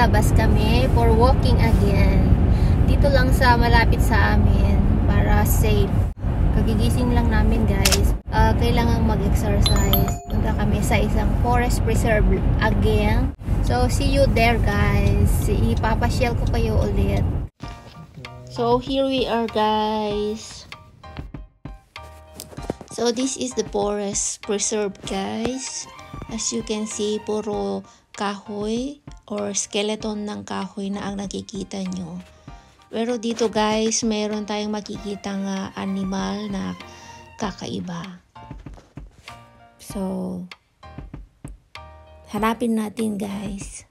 lalabas kami for walking again. Dito lang sa malapit sa amin para safe. Kagigising lang namin guys. Kailangan mag-exercise. Punta kami sa isang forest preserve again. So see you there guys. Ipapasyal ko kayo ulit. So here we are guys. So this is the forest preserve guys. As you can see, puro kahoy or skeleton ng kahoy na ang nakikita nyo. Pero dito guys, meron tayong makikitang animal na kakaiba. So, hanapin natin guys.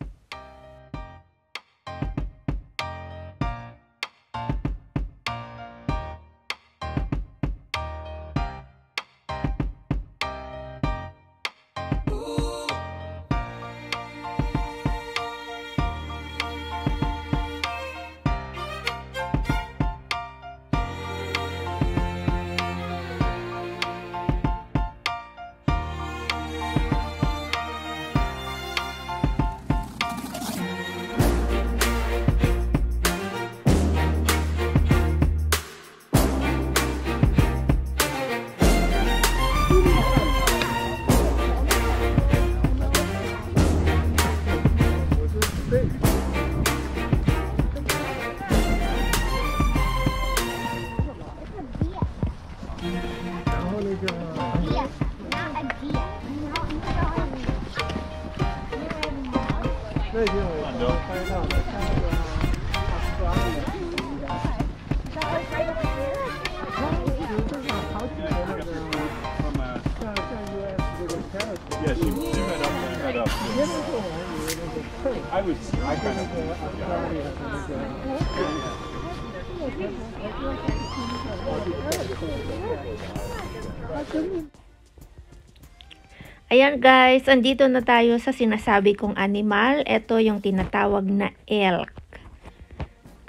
Ayan guys, andito na tayo sa sinasabi kong animal. Ito yung tinatawag na elk.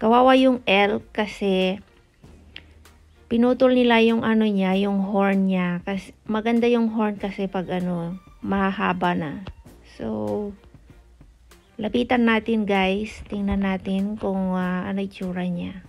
Kawawa yung elk kasi pinutol nila yung ano niya, yung horn niya. Kasi maganda yung horn kasi pag ano, mahaba na. So, lapitan natin guys. Tingnan natin kung ano itsura niya.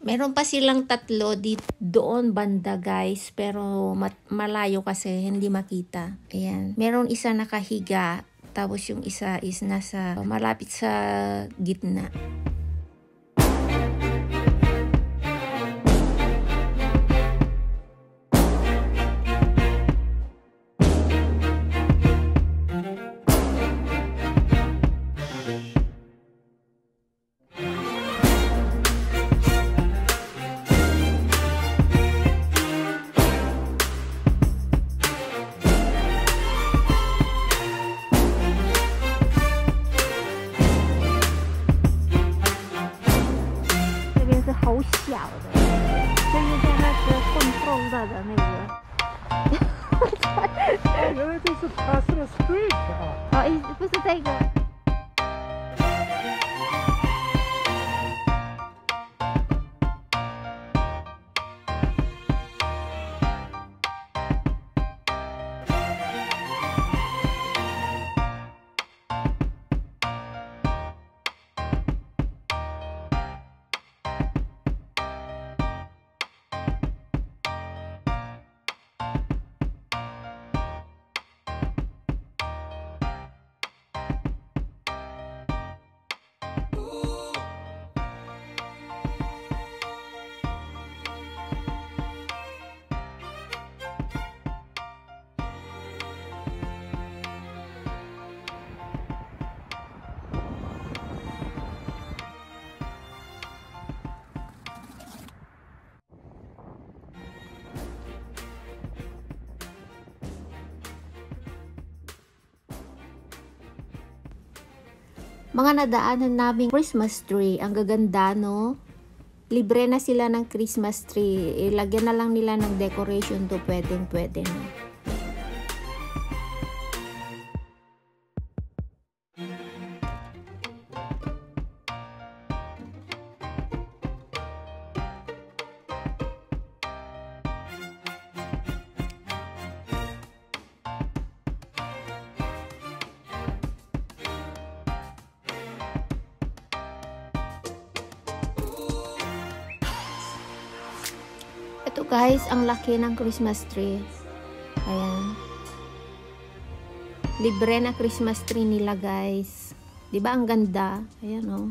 Meron pa silang tatlo doon banda guys, pero malayo kasi hindi makita. Ayan. Meron isa nakahiga, tapos yung isa is nasa malapit sa gitna. Mga nadaanan naming Christmas tree. Ang gaganda, no? Libre na sila ng Christmas tree. Ilagyan na lang nila ng decoration to pwedeng-pwede na. Guys, ang laki ng Christmas tree. Ayan. Libre na Christmas tree nila, guys. 'Di ba ang ganda? Ayan, oh.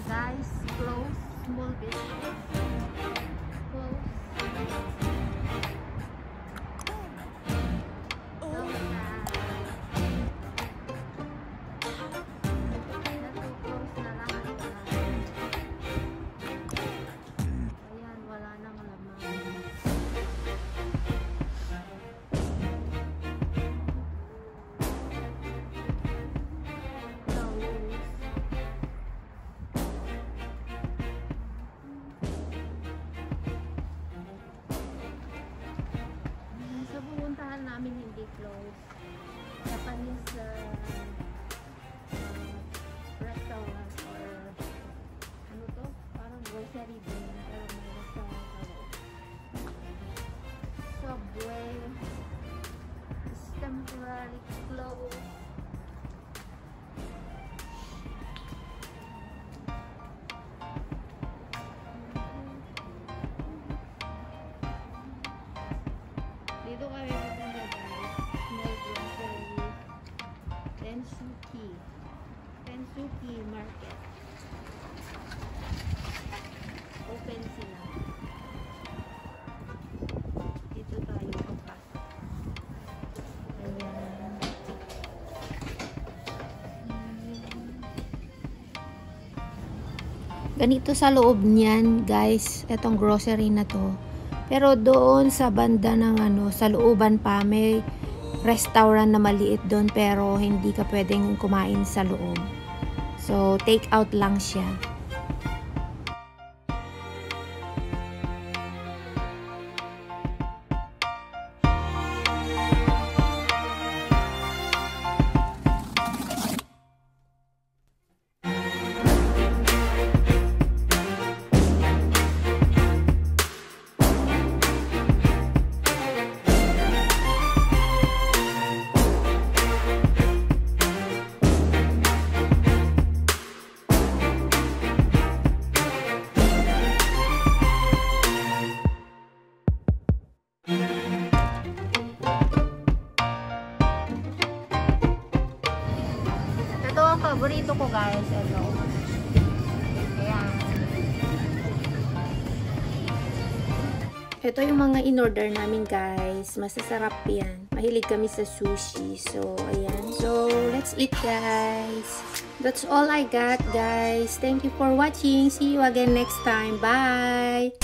Guys, close small business. Close. Ayan, wala nang laman. Namin hindi close. Japanese restaurant or ano to? Parang grocery din. Pero may restaurant pa rin. Subway is temporarily closed. Dito kami Tensuki Market. Open sila. Dito tayo papasok. Ayan. Ganito sa loob niyan, guys. Etong grocery na to. Pero doon sa banda ng sa looban pa, may restaurant na maliit doon pero hindi ka pwedeng kumain sa loob. So, take out lang siya. Ito ang paborito ko, guys. Ito. Ayan. Ito yung mga in-order namin, guys. Masasarap yan. Mahilig kami sa sushi. So, ayan. So, let's eat, guys. That's all I got, guys. Thank you for watching. See you again next time. Bye!